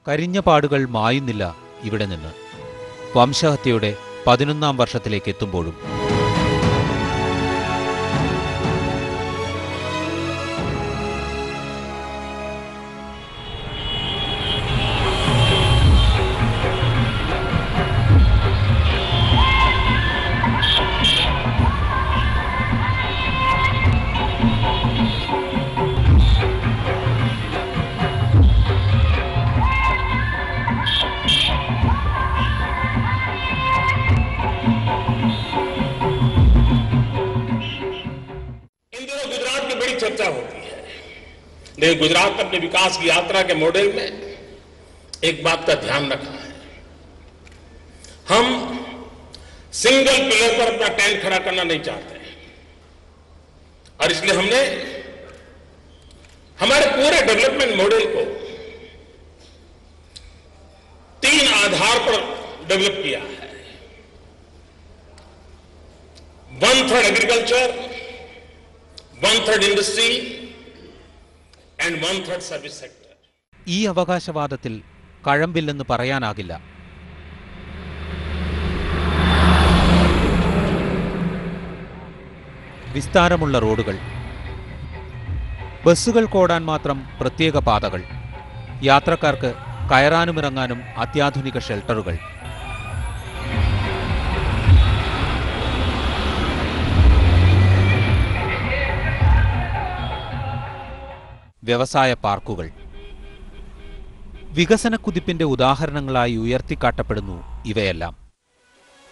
കരിഞ്ഞ പാടുകൾ മായുന്നില്ല ഇവിടെ നിന്ന്. വംശഹത്യയുടെ 11ാം വർഷത്തിലേക്ക് എത്തുമ്പോഴും. चर्चा होती है, लेकिन गुजरात ने अपने विकास की यात्रा के मॉडल में एक बात का ध्यान रखा है। हम सिंगल पिलर पर अपना टैंक खड़ा करना नहीं चाहते और इसलिए हमने हमारे पूरे डेवलपमेंट मॉडल को 3 आधार पर डेवलप किया है। 1/3 agriculture, 1/3 industry and 1/3 service sector. ഈ അവകാശവാദത്തിൽ കഴമ്പില്ലെന്ന് പറയാനാകില്ല. വിസ്താരമുള്ള റോഡുകൾ, ബസ്സുകൾക്കോടാൻ മാത്രം പ്രത്യേക പാതകൾ, യാത്രക്കാർക്ക് കയറാനുമിറങ്ങാനും അത്യാധുനിക ഷെൽട്ടറുകൾ. വ്യവസായ പാർക്കുകൾ. വികസന കുതിപ്പിന്റെ ഉദാഹരണങ്ങളായി ഉയർത്തിക്കാട്ടപ്പെടുന്നു ഇവയെല്ലാം.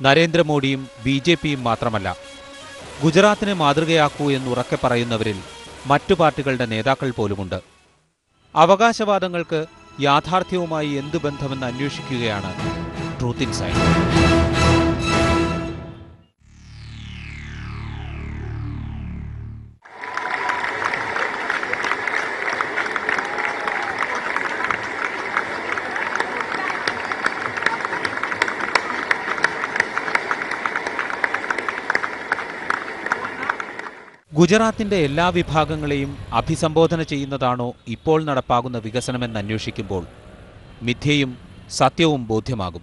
നരേന്ദ്രമോദിയും BJPയും മാത്രമല്ല, ഗുജറാത്തിനെ മാതൃകയാക്കൂ എന്നുറക്കെ പറയുന്നവരിൽ മറ്റു പാർട്ടികളുടെ നേതാക്കൾ പോലുമുണ്ട്. അവകാശവാദങ്ങൾക്ക് യാഥാർത്ഥ്യവുമായി എന്തു ബന്ധമെന്ന് അന്വേഷിക്കുകയാണ് ട്രൂത്ത് ഇൻസൈഡ്. ഗുജറാത്തിന്റെ എല്ലാ വിഭാഗങ്ങളെയും അഭിസംബോധന ചെയ്യുന്നതാണോ ഇപ്പോൾ നടപ്പാകുന്ന വികസനമെന്ന് അന്വേഷിക്കുമ്പോൾ മിഥ്യയും സത്യവും ബോധ്യമാകും.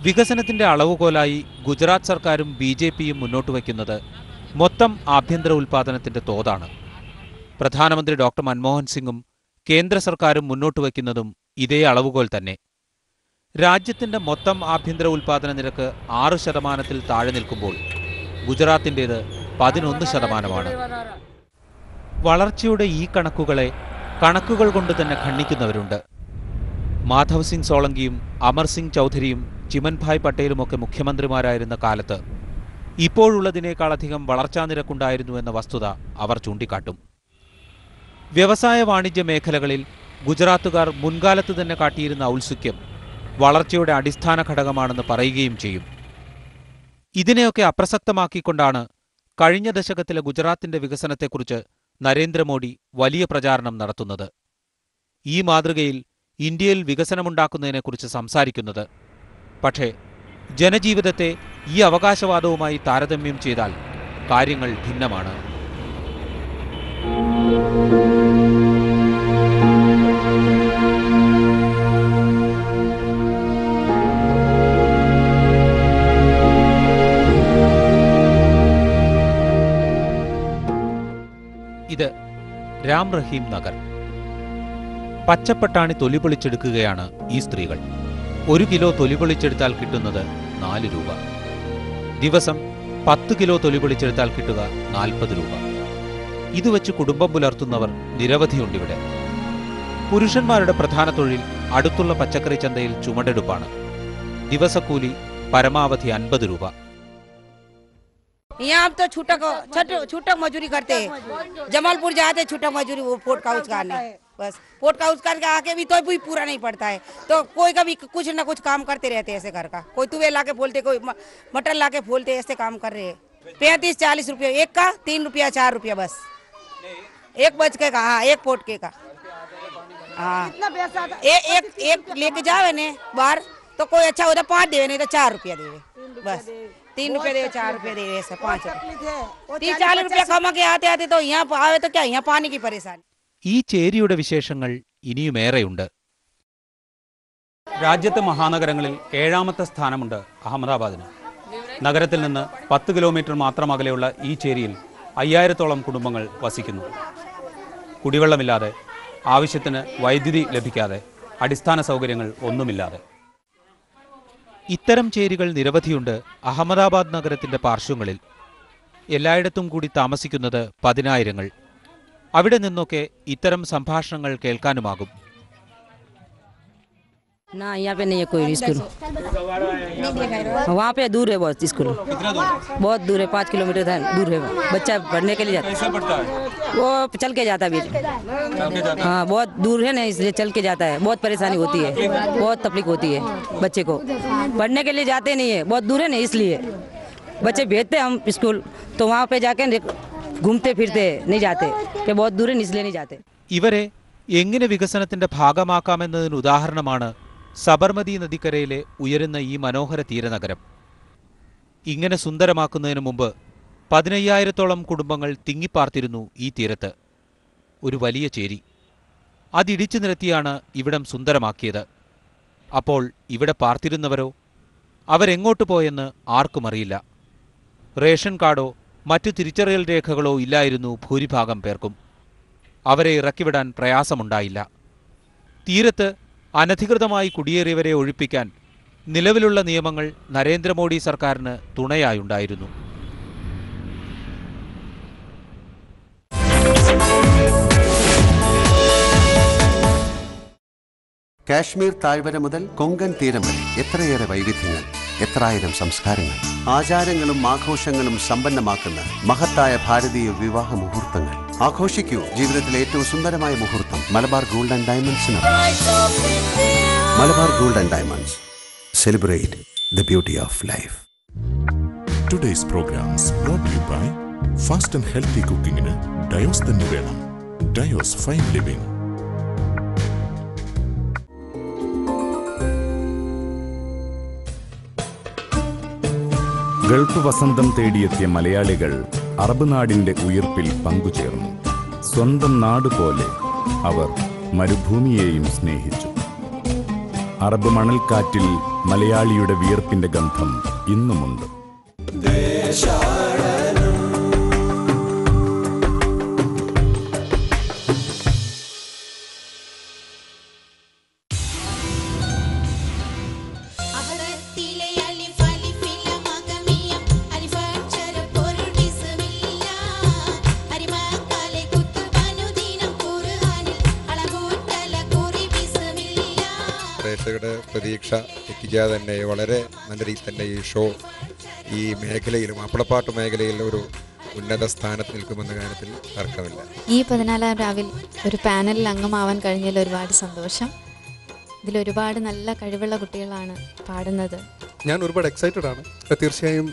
വികസനത്തിന്റെ അളവുകോലായി ഗുജറാത്ത് സർക്കാരും BJPയും മുന്നോട്ടുവയ്ക്കുന്നത് മൊത്തം ആഭ്യന്തര ഉൽപ്പാദനത്തിന്റെ തോതാണ്. പ്രധാനമന്ത്രി ഡോക്ടർ മൻമോഹൻ സിംഗും കേന്ദ്ര സർക്കാരും മുന്നോട്ടുവയ്ക്കുന്നതും ഇതേ അളവുകോൽ തന്നെ. രാജ്യത്തിന്റെ മൊത്തം ആഭ്യന്തര ഉൽപ്പാദന നിരക്ക് 6% താഴെ നിൽക്കുമ്പോൾ ഗുജറാത്തിൻ്റേത് 11%. വളർച്ചയുടെ ഈ കണക്കുകൾ കൊണ്ട് തന്നെ ഖണ്ഡിക്കുന്നവരുണ്ട്. മാധവ് സിംഗ് സോളങ്കിയും അമർ സിംഗ് ചൗധരിയും ചിമൻഭായ് പട്ടേലുമൊക്കെ മുഖ്യമന്ത്രിമാരായിരുന്ന കാലത്ത് ഇപ്പോഴുള്ളതിനേക്കാളധികം വളർച്ചാ നിരക്കുണ്ടായിരുന്നു എന്ന വസ്തുത അവർ ചൂണ്ടിക്കാട്ടും. വ്യവസായ വാണിജ്യ മേഖലകളിൽ ഗുജറാത്തുകാർ മുൻകാലത്ത് തന്നെ കാട്ടിയിരുന്ന ഔത്സുക്യം വളർച്ചയുടെ അടിസ്ഥാന ഘടകമാണെന്ന് പറയുകയും ചെയ്യും. ഇതിനെയൊക്കെ അപ്രസക്തമാക്കിക്കൊണ്ടാണ് കഴിഞ്ഞ ദശകത്തിലെ ഗുജറാത്തിന്റെ വികസനത്തെക്കുറിച്ച് നരേന്ദ്രമോദി വലിയ പ്രചാരണം നടത്തുന്നത്. ഈ മാതൃകയിൽ ഇന്ത്യയിൽ വികസനമുണ്ടാക്കുന്നതിനെക്കുറിച്ച് സംസാരിക്കുന്നത്. പക്ഷേ ജനജീവിതത്തെ ഈ അവകാശവാദവുമായി താരതമ്യം ചെയ്താൽ കാര്യങ്ങൾ ഭിന്നമാണ്. ഇത് രാം റഹീം നഗർ. പച്ചപ്പട്ടാണി തൊലിപൊളിച്ചെടുക്കുകയാണ് ഈ സ്ത്രീകൾ. 1 കിലോ തൊലിപൊളിച്ചെടുത്താൽ കിട്ടുന്നത് 4 രൂപ. ദിവസം 10 കിലോ തൊലിപൊളിച്ചെടുത്താൽ കിട്ടുക 40 രൂപ. ഇത് വെച്ച് കുടുംബം പുലർത്തുന്നവർ നിരവധിയുണ്ടിവിടെ. പുരുഷന്മാരുടെ പ്രധാന തൊഴിൽ അടുത്തുള്ള പച്ചക്കറി ചന്തയിൽ ചുമടെടുപ്പാണ്. ദിവസക്കൂലി പരമാവധി 50 രൂപ. यहाँ तो छूटक मजदूरी करते हैं. जमालपुर जाते छूटक मजदूरी, वो पोर्ट हाउस का नहीं, बस पोर्ट हाउस करके आके भी तो भी पूरा नहीं पड़ता है. तो कोई कभी कुछ ना कुछ काम करते रहते हैं ऐसे घर का. कोई तुवे लाके फोलते, कोई मटर लाके फोलते, ऐसे काम कर रहे हैं. 35-40 रुपये एक का, 3 रुपया 4 रुपया बस. 1 बज के का, हाँ 1 पोट के का. हाँ एक लेके जावे ने बाहर तो कोई अच्छा होता 5 देवे, नहीं तो 4 रुपया देवे बस. 3 रुपये देवे, 4 रुपये देवे, ऐसा 5 30-40 रुपया कमा के आते तो यहाँ आवे तो क्या यहाँ पानी की परेशानी. ഈ ചേരിയുടെ വിശേഷങ്ങൾ ഇനിയുമേറെയുണ്ട്. രാജ്യത്തെ മഹാനഗരങ്ങളിൽ 7ാമത്തെ സ്ഥാനമുണ്ട് അഹമ്മദാബാദിന്. നഗരത്തിൽ നിന്ന് 10 കിലോമീറ്റർ മാത്രം അകലെയുള്ള ഈ ചേരിയിൽ 5000-ഓളം കുടുംബങ്ങൾ വസിക്കുന്നു. കുടിവെള്ളമില്ലാതെ, ആവശ്യത്തിന് വൈദ്യുതി ലഭിക്കാതെ, അടിസ്ഥാന സൗകര്യങ്ങൾ ഒന്നുമില്ലാതെ. ഇത്തരം ചേരികൾ നിരവധിയുണ്ട് അഹമ്മദാബാദ് നഗരത്തിന്റെ പാർശ്വങ്ങളിൽ. എല്ലായിടത്തും കൂടി താമസിക്കുന്നത് പതിനായിരങ്ങൾ. അവിടെ നിന്നൊക്കെ ഇത്തരം സംഭാഷണങ്ങൾ കേൾക്കാനുമാകും. ना यहाँ पे नहीं है कोई स्कूल, वहाँ पे दूर है बहुत स्कूल, बहुत दूर है, 5 किलोमीटर दूर है. बच्चा पढ़ने के लिए जाता है, वो चल के जाता है बीच. हाँ बहुत दूर है ना, इसलिए चल के जाता है. बहुत परेशानी होती है, बहुत तकलीफ होती है बच्चे को. पढ़ने के लिए जाते नहीं है, बहुत दूर है ना, इसलिए बच्चे भेजते हम स्कूल तो वहाँ पे जाके घूमते फिरते नहीं जाते, कि बहुत दूर है इसलिए नहीं जाते. ഇവരെ എങ്ങനെ വികസനത്തിന്റെ ഭാഗമാക്കാമെന്നതിന് ഉദാഹരണമാണ് സബർമതി നദിക്കരയിലെ ഉയരുന്ന ഈ മനോഹര തീരനഗരം. ഇങ്ങനെ സുന്ദരമാക്കുന്നതിന് മുമ്പ് 15,000-ഓളം കുടുംബങ്ങൾ തിങ്ങിപ്പാർത്തിരുന്നു ഈ തീരത്ത്. ഒരു വലിയ ചേരി. അതിടിച്ചു നിരത്തിയാണ് ഇവിടം സുന്ദരമാക്കിയത്. അപ്പോൾ ഇവിടെ പാർത്തിരുന്നവരോ? അവരെങ്ങോട്ട് പോയെന്ന് ആർക്കും അറിയില്ല. റേഷൻ കാർഡോ മറ്റു തിരിച്ചറിയൽ രേഖകളോ ഇല്ലായിരുന്നു ഭൂരിഭാഗം പേർക്കും. അവരെ ഇറക്കിവിടാൻ പ്രയാസമുണ്ടായില്ല. തീരത്ത് അനധികൃതമായി കുടിയേറിയവരെ ഒഴിപ്പിക്കാൻ നിലവിലുള്ള നിയമങ്ങൾ നരേന്ദ്രമോദി സർക്കാരിന് തുണയായുണ്ടായിരുന്നു. കാശ്മീർ താഴ്വര മുതൽ കൊങ്കൺ തീരം വരെ എത്രയേറെ വൈവിധ്യങ്ങൾ, എത്രായിരം സംസ്കാരങ്ങൾ, ആചാരങ്ങളും ആഘോഷങ്ങളും സമ്പന്നമാക്കുന്ന മഹത്തായ ഭാരതീയ വിവാഹ മുഹൂർത്തങ്ങൾ. ആഘോഷിക്കൂ ജീവിതത്തിലെ ഏറ്റവും സുന്ദരമായ മുഹൂർത്തം മലബാർ ഗോൾഡ് ആൻഡ് ഡയമണ്ട്സിനൊപ്പം. Malabar gold and diamonds, celebrate the beauty of life. Today's programs brought to you by Fast and Healthy കുക്കിങ്ങിന് ഡയോസ് തന്നെ വേണം. ഡയോസ് ഫൈൻ ലിവിംഗ്. ഗൾഫ് വസന്തം തേടിയെത്തിയ മലയാളികൾ അറബ് നാടിന്റെ ഉയിർപ്പിൽ പങ്കുചേർന്നു. സ്വന്തം നാടുപോലെ അവർ മരുഭൂമിയെയും സ്നേഹിച്ചു. അറബ് മണൽക്കാറ്റിൽ മലയാളിയുടെ വിയർപ്പിന്റെ ഗന്ധം ഇന്നുമുണ്ട്. പ്രേക്ഷകരുടെ പ്രതീക്ഷ തെറ്റിക്കാതെ തന്നെ വളരെ നല്ല രീതിയിൽ തന്നെ ഈ ഷോ ഈ മേഖലയിലും മാപ്പിളപ്പാട്ട് മേഖലയിൽ ഒരു ഉന്നത സ്ഥാനത്ത് നിൽക്കുമെന്ന കാര്യത്തിൽ തർക്കമില്ല. ഈ 14-ാം രാവിൽ ഒരു പാനലിൽ അംഗമാവാൻ കഴിഞ്ഞതിൽ ഒരുപാട് സന്തോഷം. ഇതിലൊരുപാട് നല്ല കഴിവുള്ള കുട്ടികളാണ് പാടുന്നത്. ഞാൻ ഒരുപാട് എക്സൈറ്റഡ് ആണ്. തീർച്ചയായും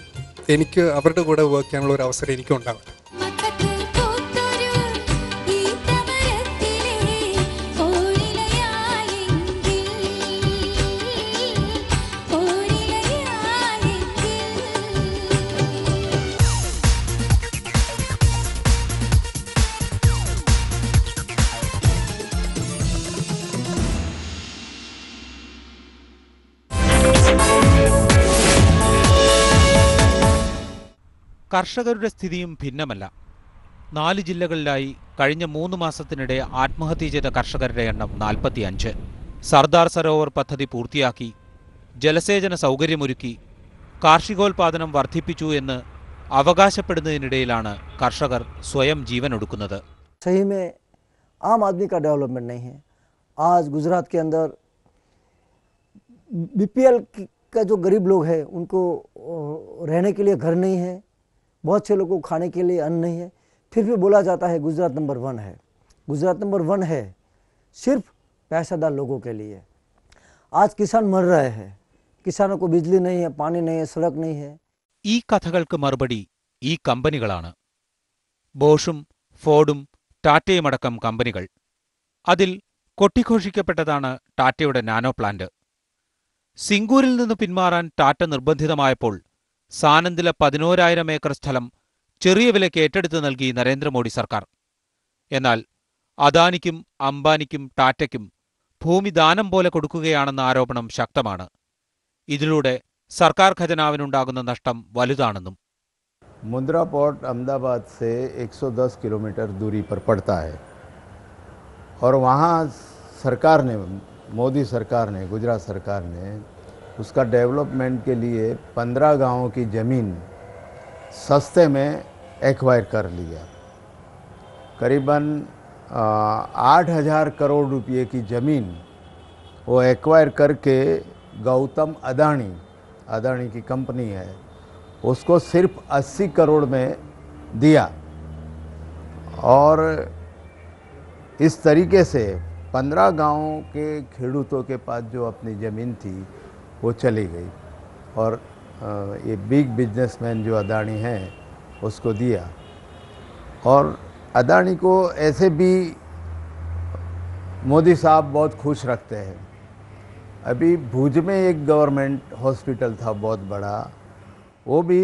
എനിക്ക് അവരുടെ കൂടെ വർക്ക് ചെയ്യാനുള്ള ഒരു അവസരം എനിക്കും ഉണ്ടാവും. കർഷകരുടെ സ്ഥിതിയും ഭിന്നമല്ല. 4 ജില്ലകളിലായി കഴിഞ്ഞ 3 മാസത്തിനിടെ ആത്മഹത്യ ചെയ്ത കർഷകരുടെ എണ്ണം 45. സർദാർ സരോവർ പദ്ധതി പൂർത്തിയാക്കി, ജലസേചന സൗകര്യമൊരുക്കി, കാർഷികോൽപാദനം വർദ്ധിപ്പിച്ചു എന്ന് അവകാശപ്പെടുന്നതിനിടയിലാണ് കർഷകർ സ്വയം ജീവനൊടുക്കുന്നത്. सही में आम आदमी का डेवलपमेंट नहीं है. आज गुजरात के अंदर बीपीएल का जो गरीब लोग हैं उनको रहने के लिए घर नहीं है, बहुत से लोगों को खाने के लिए अन्न नहीं है. फिर भी बोला जाता है गुजरात नंबर 1 है. गुजरात नंबर 1 है सिर्फ पैसादार लोगों के लिए. आज किसान मर रहे हैं, किसानों को बिजली नहीं है, पानी नहीं है, सड़क नहीं है. ഈ കഥകൾക്ക് മറുപടി ഈ കമ്പനികളാണ്. ബോഷും ഫോർഡും ടാറ്റയുമടക്കം കമ്പനികൾ. അതിൽ കൊട്ടിഘോഷിക്കപ്പെട്ടതാണ് ടാറ്റയുടെ നാനോ പ്ലാന്റ്. സിംഗൂരിൽ നിന്ന് പിന്മാറാൻ ടാറ്റ നിർബന്ധിതമായപ്പോൾ സാനന്ദിലെ 11,000 ഏക്കർ സ്ഥലം ചെറിയ വിലയ്ക്ക് ഏറ്റെടുത്ത് നൽകി നരേന്ദ്രമോദി സർക്കാർ. എന്നാൽ അദാനിക്കും അംബാനിക്കും ടാറ്റയ്ക്കും ഭൂമി ദാനം പോലെ കൊടുക്കുകയാണെന്ന ആരോപണം ശക്തമാണ്. ഇതിലൂടെ സർക്കാർ ഖജനാവിനുണ്ടാകുന്ന നഷ്ടം വലുതാണെന്നും. मुंद्रा पोर्ट अहमदाबाद से 110 किलोमीटर दूरी पर पड़ता है और वहाँ सरकार ने, मोदी सरकार ने, गुजरात सरकार ने उसका डेवलपमेंट के लिए 15 गांवों की ज़मीन सस्ते में एक्वायर कर लिया. करीबन 8,000 करोड़ रुपए की ज़मीन वो एक्वायर करके गौतम अदानी की कंपनी है, उसको सिर्फ 80 करोड़ में दिया. और इस तरीके से 15 गांवों के खेडूतों के पास जो अपनी ज़मीन थी वो चली गई और ये बिग बिजनेसमैन जो अदानी हैं उसको दिया. और अदानी को ऐसे भी मोदी साहब बहुत खुश रखते हैं. अभी भुज में एक गवर्नमेंट हॉस्पिटल था बहुत बड़ा, वो भी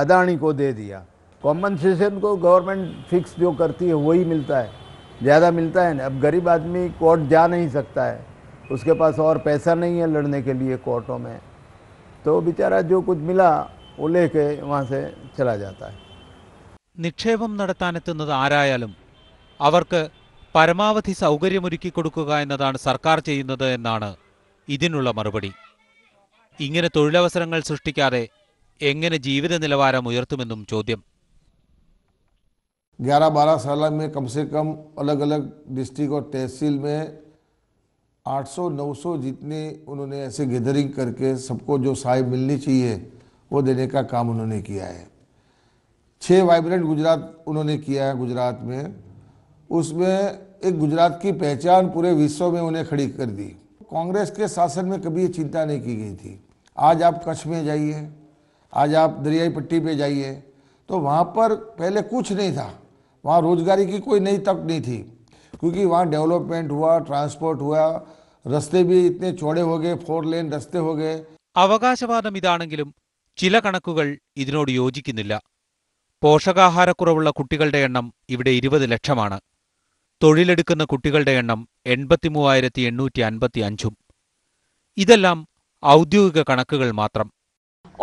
अदानी को दे दिया. कॉम्पनसेशन को गवर्नमेंट फिक्स जो करती है वही मिलता है, ज़्यादा मिलता है ना. अब गरीब आदमी कोर्ट जा नहीं सकता है, उसके पास और पैसा नहीं है लड़ने के लिए कोर्टों में, तो बेचारा जो कुछ मिला वो लेके वहाँ से चला जाता है. നിക്ഷേപം നടത്താനെത്തുന്നത് ആരായാലും അവർക്ക് പരമാവധി സൗകര്യമൊരുക്കി കൊടുക്കുക എന്നതാണ് സർക്കാർ ചെയ്യുന്നത് എന്നാണ് ഇതിനുള്ള മറുപടി. ഇങ്ങനെ തൊഴിലവസരങ്ങൾ സൃഷ്ടിക്കാതെ എങ്ങനെ ജീവിത നിലവാരം ഉയർത്തുമെന്നും ചോദ്യം. 11-12 साल में कम से कम अलग अलग डिस्ट्रिक्ट और तहसील में 800-900 जितने उन्होंने ऐसे गैदरिंग करके सबको जो सहाय मिलनी चाहिए वो देने का काम उन्होंने किया है. 6 वाइब्रेंट गुजरात उन्होंने किया है गुजरात में. उसमें एक गुजरात की पहचान पूरे विश्व में उन्हें खड़ी कर दी. कांग्रेस के शासन में कभी ये चिंता नहीं की गई थी. आज आप कच्छ में जाइए, आज आप दरियाई पट्टी पे जाइए, तो वहाँ पर पहले कुछ नहीं था. वहाँ रोजगारी की कोई नई तक नहीं थी, क्योंकि वहाँ डेवलपमेंट हुआ, ट्रांसपोर्ट हुआ, रास्ते भी इतने चौड़े हो गए, 4 लेन रास्ते हो गए. അവകാശവാദം ഇതാണെങ്കിലും ചില കണക്കുകൾ ഇതിനോട് യോജിക്കുന്നില്ല. പോഷകാഹാരക്കുറവുള്ള കുട്ടികളുടെ എണ്ണം ഇവിടെ 20 ലക്ഷമാണ്. തൊഴിലെടുക്കുന്ന കുട്ടികളുടെ എണ്ണം 83,855. ഇതെല്ലാം ഔദ്യോഗിക കണക്കുകൾ മാത്രം.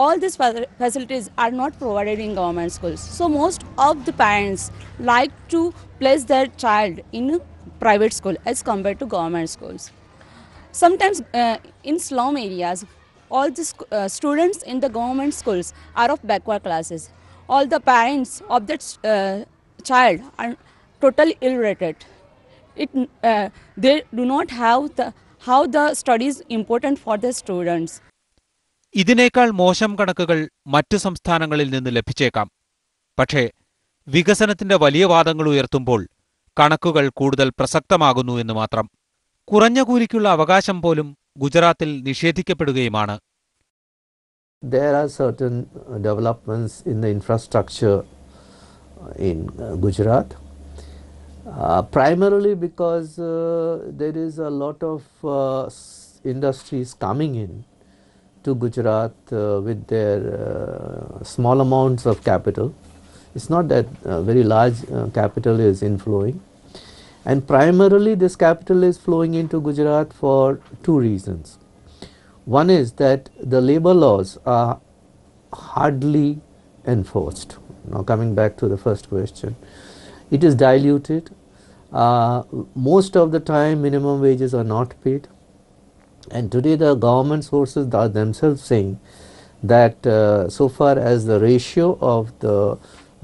All these facilities are not provided in government schools. So most of the parents like to place their child in a private school as compared to government schools. Sometimes in slum areas, all the students in the government schools are of backward classes. All the parents of that child are totally illiterate. They do not have how the study is important for the students. ഇതിനേക്കാൾ മോശം കണക്കുകൾ മറ്റു സംസ്ഥാനങ്ങളിൽ നിന്ന് ലഭിച്ചേക്കാം. പക്ഷേ വികസനത്തിന്റെ വലിയ വാദങ്ങൾ ഉയർത്തുമ്പോൾ കണക്കുകൾ കൂടുതൽ പ്രസക്തമാകുന്നു എന്ന് മാത്രം. കുറഞ്ഞ കൂലിക്കുള്ള അവകാശം പോലും ഗുജറാത്തിൽ നിഷേധിക്കപ്പെടുകയുമാണ്. There are certain developments in the infrastructure in Gujarat, primarily because there is a lot of industries coming in to Gujarat with their small amounts of capital. It's not that very large capital is inflowing, and primarily this capital is flowing into Gujarat for 2 reasons. One is that the labor laws are hardly enforced. Now coming back to the first question, it is diluted. Most of the time minimum wages are not paid. And today the government sources are themselves saying that so far as the ratio of the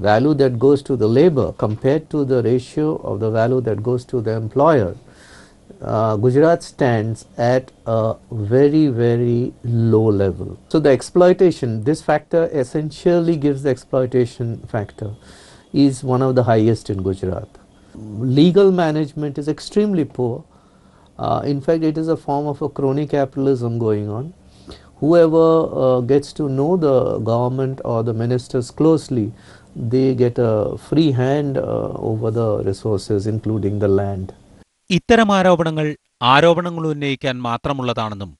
value that goes to the labor compared to the ratio of the value that goes to the employer, Gujarat stands at a very, very low level. So the exploitation, this factor essentially gives the exploitation factor, is one of the highest in Gujarat. Legal management is extremely poor. In fact, it is a form of a crony capitalism going on. Whoever gets to know the government or the ministers closely, they get a free hand over the resources, including the land. ഇത്തരം ആരോപണങ്ങൾ ഉന്നയിക്കാൻ മാത്രമുള്ളതാണെന്നും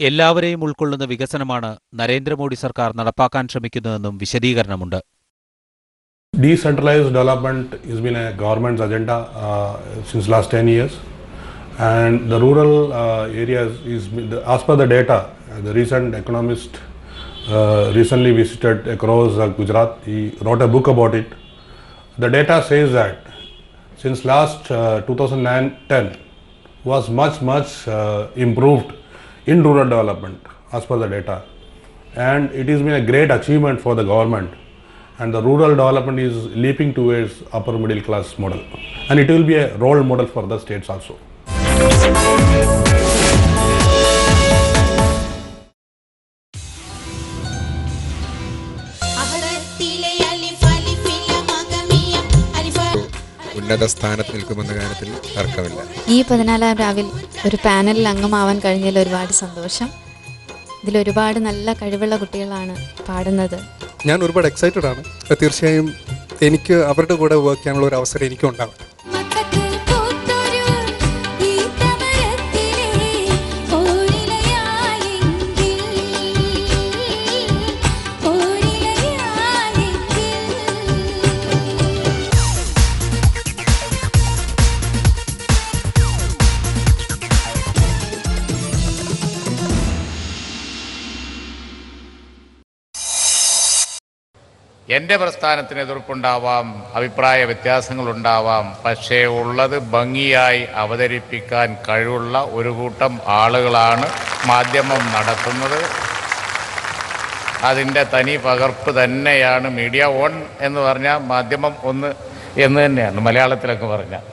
എല്ലാവരെയും ഉൾക്കൊള്ളുന്ന വികസനമാണ് നരേന്ദ്രമോദി സർക്കാർ നടപ്പാക്കാൻ ശ്രമിക്കുന്നതെന്നും വിശദീകരണമുണ്ട്. Decentralized development has been a government's agenda since last 10 years. And the rural areas is, as per the data, the recent economist recently visited across Gujarat. He wrote a book about it. The data says that since last 2010 was much improved in rural development as per the data, and it has been a great achievement for the government, and the rural development is leaping towards upper middle class model, and it will be a role model for the states also. ഉന്നത സ്ഥാനത്ത് നിൽക്കുമെന്ന കാര്യത്തിൽ തർക്കമില്ല. ഈ 14-ാം രാവിൽ ഒരു പാനലിൽ അംഗമാവാൻ കഴിഞ്ഞതിൽ ഒരുപാട് സന്തോഷം. ഇതിലൊരുപാട് നല്ല കഴിവുള്ള കുട്ടികളാണ് പാടുന്നത്. ഞാൻ ഒരുപാട് എക്സൈറ്റഡ് ആണ്. തീർച്ചയായും എനിക്ക് അവരുടെ കൂടെ വർക്ക് ചെയ്യാനുള്ള ഒരു അവസരം എനിക്കും ഉണ്ടാവും. എൻ്റെ പ്രസ്ഥാനത്തിന് എതിർപ്പുണ്ടാവാം, അഭിപ്രായ വ്യത്യാസങ്ങളുണ്ടാവാം, പക്ഷേ ഉള്ളത് ഭംഗിയായി അവതരിപ്പിക്കാൻ കഴിവുള്ള ഒരു കൂട്ടം ആളുകളാണ് മാധ്യമം നടത്തുന്നത്. അതിൻ്റെ തനി പകർപ്പ് തന്നെയാണ് മീഡിയ ഓൺ എന്ന് പറഞ്ഞാൽ മാധ്യമം ഒന്ന് എന്ന് തന്നെയാണ് മലയാളത്തിലൊക്കെ പറഞ്ഞാൽ.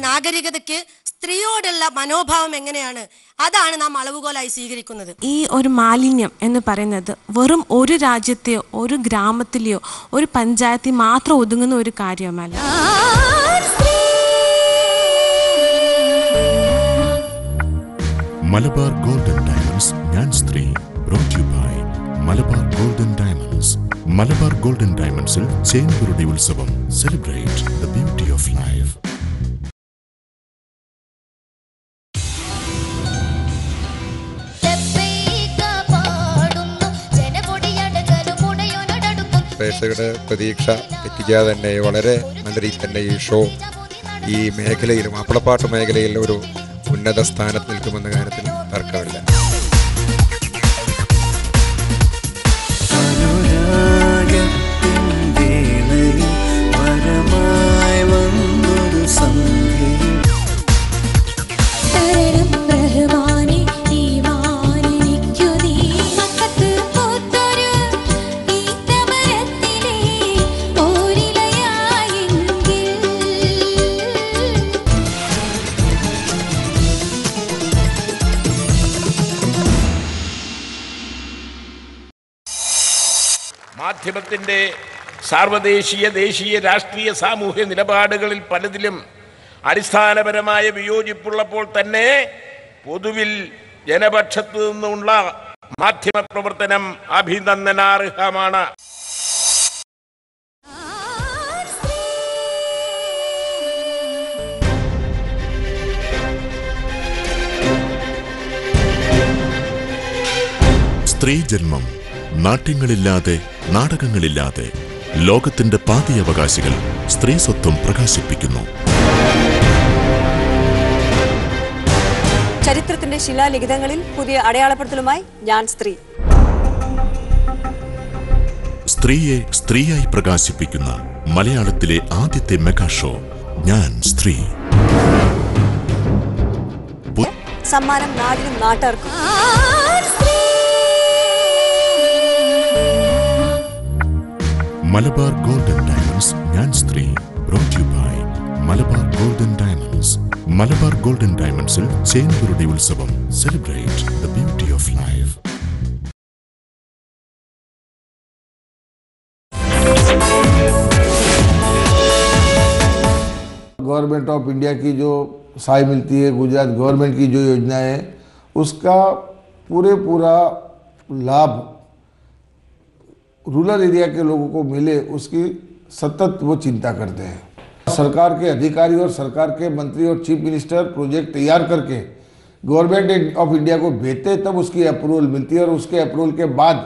നാഗരികതയ്ക്ക് സ്ത്രീയോടുള്ള മനോഭാവം എങ്ങനെയാണ്, അതാണ് നാം അളവുകോലായി സ്വീകരിക്കുന്നത്. ഈ ഒരു മാലിന്യം എന്ന് പറയുന്നത് വെറും ഒരു രാജ്യത്തെയോ ഒരു ഗ്രാമത്തിലെയോ ഒരു പഞ്ചായത്തിൽ മാത്രം ഒതുങ്ങുന്ന ഒരു കാര്യമല്ല. മലബാർ ഗോൾഡൻ ഡയമണ്ട്സ് ഞാൻ സ്ത്രീ brought you by Malabar golden diamonds. Malabar golden ഡയമണ്ട്സിൽ ചേമ്പുരുടെ ഉത്സവം. Celebrate the beauty of life. പ്രേക്ഷകരുടെ പ്രതീക്ഷ തെറ്റിക്കാതെ തന്നെ വളരെ നല്ല രീതിയിൽ തന്നെ ഈ ഷോ ഈ മേഖലയിൽ, മാപ്പിളപ്പാട്ട് മേഖലയിൽ ഒരു ഉന്നത സ്ഥാനത്ത് നിൽക്കുമെന്ന കാര്യത്തിൽ തർക്കമില്ല. മാധ്യമത്തിൻ്റെ സാർവദേശീയ ദേശീയ രാഷ്ട്രീയ സാമൂഹ്യ നിലപാടുകളിൽ പലതിലും അടിസ്ഥാനപരമായ വിയോജിപ്പുള്ളപ്പോൾ തന്നെ പൊതുവിൽ ജനപക്ഷത്തു നിന്നുള്ള മാധ്യമ പ്രവർത്തനം അഭിനന്ദനാർഹമാണ്. സ്ത്രീജന്മം, നാട്യങ്ങളില്ലാതെ നാടകങ്ങളില്ലാതെ ലോകത്തിന്റെ പാതി അവകാശികൾ സ്ത്രീ സ്വത്വം പ്രകാശിപ്പിക്കുന്നു. ചരിത്രത്തിന്റെ ശിലാലിഖിതങ്ങളിൽ പുതിയ അടയാളപ്പെടുത്തലുമായി ഞാൻ സ്ത്രീ. സ്ത്രീയെ സ്ത്രീയായി പ്രകാശിപ്പിക്കുന്ന മലയാളത്തിലെ ആദ്യത്തെ മെഗാ ഷോ ഞാൻ സ്ത്രീ. സമ്മാനം നാടിനും നാട്ടുകാർക്കും. മലബാർ ഗോൾഡൻ ഡയമണ്ട്സ് ഞാൻ സ്ത്രീ brought you by Malabar golden diamonds. Malabar golden ഡയമണ്ട്സിൽ ചേമ്പുരുടെ ഉത്സവം. Celebrate the beauty of life. Government of India की जो सहाय मिलती है, गुजरात गवर्नमेंट की जो योजना है, उसका पूरा लाभ रूरल एरिया के लोगों को मिले, उसकी सतत वो चिंता करते हैं। सरकार के अधिकारी और सरकार के मंत्री और चीफ मिनिस्टर प्रोजेक्ट तैयार करके गवर्नमेंट ऑफ इंडिया को भेजते हैं, तब उसकी अप्रूवल मिलती है और उसके अप्रूवल के बाद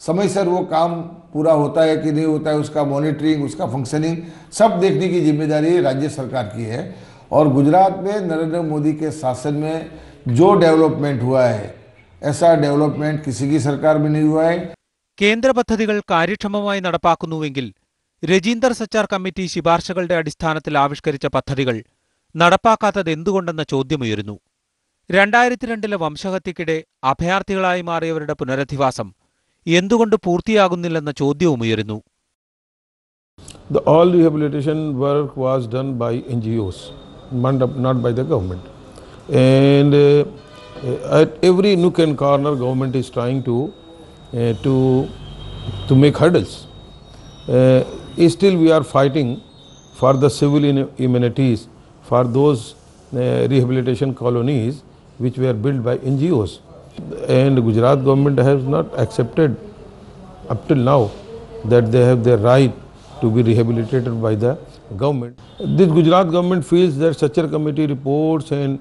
समय सर वो काम पूरा होता है कि नहीं होता है, उसका मॉनिटरिंग, उसका फंक्शनिंग सब देखने की जिम्मेदारी राज्य सरकार की है। और गुजरात में नरेंद्र मोदी के शासन में जो डेवलपमेंट हुआ है, ऐसा डेवलपमेंट किसी की सरकार में नहीं हुआ है। കേന്ദ്ര പദ്ധതികൾ കാര്യക്ഷമമായി നടപ്പാക്കുന്നുവെങ്കിൽ രജീന്ദർ സച്ചാർ കമ്മിറ്റി ശുപാർശകളുടെ അടിസ്ഥാനത്തിൽ ആവിഷ്കരിച്ച പദ്ധതികൾ നടപ്പാക്കാത്തത് എന്തുകൊണ്ടെന്ന ചോദ്യമുയരുന്നു. 2002 വംശഹത്യക്കിടെ അഭയാർത്ഥികളായി മാറിയവരുടെ പുനരധിവാസം എന്തുകൊണ്ട് പൂർത്തിയാകുന്നില്ലെന്ന ചോദ്യവുമുയരുന്നു. All rehabilitation work was done by NGOs, not by the government. And at every nook and corner, government is trying to make hurdles. Still, we are fighting for the civil amenities for those rehabilitation colonies which were built by NGOs. And Gujarat government has not accepted up till now that they have the right to be rehabilitated by the government. This Gujarat government feels that Sachar committee reports and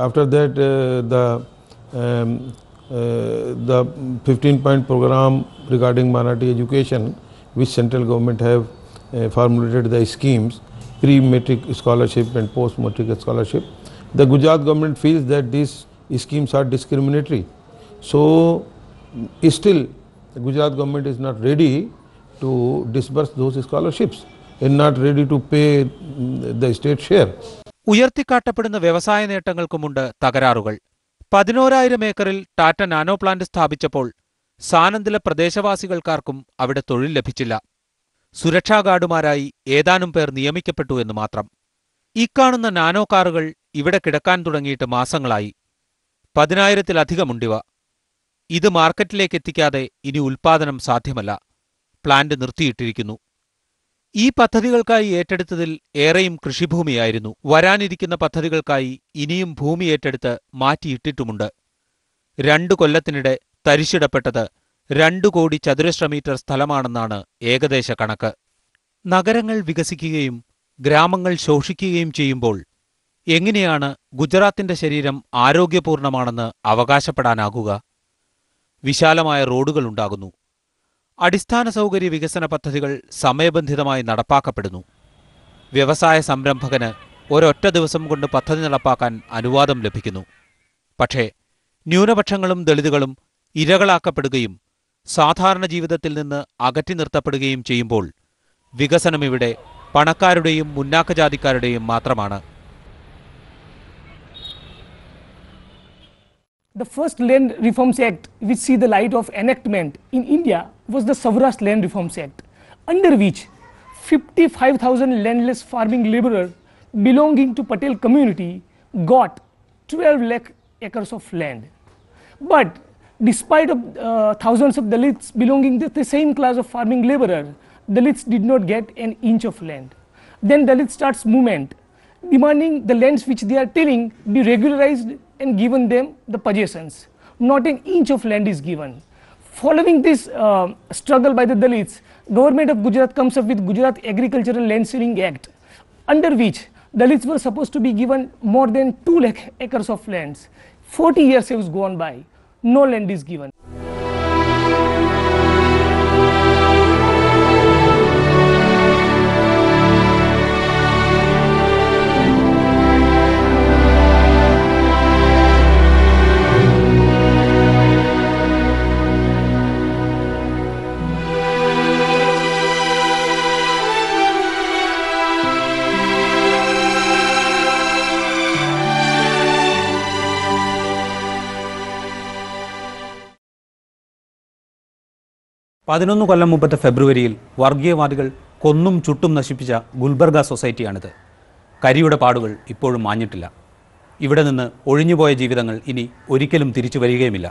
after that the 15-point program regarding minority education which central government have formulated the schemes, pre-matric scholarship and post-matric scholarship. The Gujarat government feels that these schemes are discriminatory. So still the Gujarat government is not ready to disburse those scholarships and not ready to pay the state share. ഉയർത്തിക്കാട്ടപ്പെടുന്ന വ്യവസായ നേട്ടങ്ങൾക്കുമുണ്ട് തകരാറുകൾ. 11,000 ഏക്കറിൽ Tata nano plant സ്ഥാപിച്ചപ്പോൾ സാനന്ദിലെ പ്രദേശവാസികൾക്കാർക്കും അവിടെ തൊഴിൽ ലഭിച്ചില്ല. സുരക്ഷാ ഗാർഡുമാരായി ഏതാനും പേർ നിയമിക്കപ്പെട്ടു എന്ന് മാത്രം. ഇക്കാണുന്ന നാനോ കാറുകൾ ഇവിടെ കിടക്കാൻ തുടങ്ങിയിട്ട് മാസങ്ങളായി. 10,000-ലധികമുണ്ടിവ. ഇത് മാർക്കറ്റിലേക്ക് എത്തിക്കാതെ ഇനി ഉൽപ്പാദനം സാധ്യമല്ല. പ്ലാന്റ് നിർത്തിയിട്ടിരിക്കുന്നു. ഈ പദ്ധതികൾക്കായി ഏറ്റെടുത്തതിൽ ഏറെയും കൃഷിഭൂമിയായിരുന്നു. വരാനിരിക്കുന്ന പദ്ധതികൾക്കായി ഇനിയും ഭൂമി ഏറ്റെടുത്ത് മാറ്റിയിട്ടിട്ടുമുണ്ട്. 2 കൊല്ലത്തിനിടെ തരിശിടപ്പെട്ടത് 2 കോടി ചതുരശ്ര മീറ്റർ സ്ഥലമാണെന്നാണ് ഏകദേശ കണക്ക്. നഗരങ്ങൾ വികസിക്കുകയും ഗ്രാമങ്ങൾ ശോഷിക്കുകയും ചെയ്യുമ്പോൾ എങ്ങനെയാണ് ഗുജറാത്തിന്റെ ശരീരം ആരോഗ്യപൂർണമാണെന്ന് അവകാശപ്പെടാനാകുക? വിശാലമായ റോഡുകളുണ്ടാകുന്നു. അടിസ്ഥാന സൗകര്യ വികസന പദ്ധതികൾ സമയബന്ധിതമായി നടപ്പാക്കപ്പെടുന്നു. വ്യവസായ സംരംഭകന് ഒരൊറ്റ ദിവസം കൊണ്ട് പദ്ധതി നടപ്പാക്കാൻ അനുവാദം ലഭിക്കുന്നു. പക്ഷേ ന്യൂനപക്ഷങ്ങളും ദളിതുകളും ഇരകളാക്കപ്പെടുകയും സാധാരണ ജീവിതത്തിൽ നിന്ന് അകറ്റി നിർത്തപ്പെടുകയും ചെയ്യുമ്പോൾ വികസനമിവിടെ പണക്കാരുടെയും മുന്നാക്കജാതിക്കാരുടെയും മാത്രമാണ്. The first Land Reforms Act which see the light of enactment in India was the Saurashtra Land Reforms Act, under which 55,000 landless farming labourers belonging to Patel community got 12 lakh acres of land. But despite of thousands of Dalits belonging to the same class of farming labourers, Dalits did not get an inch of land. Then Dalit starts movement demanding the lands which they are tilling be regularized and given them the possessions. Not an inch of land is given. Following this struggle by the Dalits, government of Gujarat comes up with Gujarat Agricultural Land Ceiling Act, under which Dalits were supposed to be given more than 2 lakh acres of lands. 40 years has gone by, no land is given. പതിനൊന്ന് കൊല്ലം മുമ്പത്തെ ഫെബ്രുവരിയിൽ വർഗീയവാദികൾ കൊന്നും ചുട്ടും നശിപ്പിച്ച ഗുൽബർഗ സൊസൈറ്റിയാണിത്. കരിയുടെ പാടുകൾ ഇപ്പോഴും മാഞ്ഞിട്ടില്ല. ഇവിടെ നിന്ന് ഒഴിഞ്ഞുപോയ ജീവിതങ്ങൾ ഇനി ഒരിക്കലും തിരിച്ചു വരികയുമില്ല.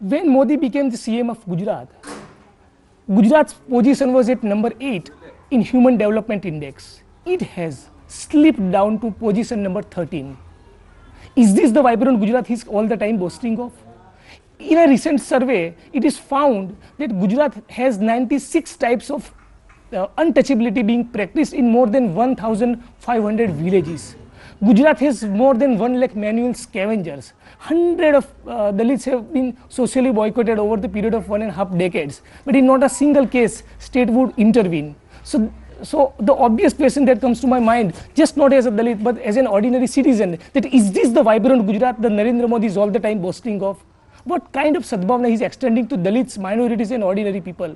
When Modi became the CM of Gujarat, Gujarat's position was at number 8 in Human Development Index. It has slipped down to position number 13. Is this the vibrant Gujarat he's all the time boasting of? In a recent survey, it is found that Gujarat has 96 types of untouchability being practiced in more than 1,500 villages. Gujarat has more than 1 lakh manual scavengers. Hundreds of Dalits have been socially boycotted over the period of 1.5 decades. But in not a single case, state would intervene. So the obvious question that comes to my mind, just not as a Dalit, but as an ordinary citizen, that is this the vibrant Gujarat that Narendra Modi is all the time boasting of? What kind of sadbhavna he is extending to Dalits, minorities and ordinary people?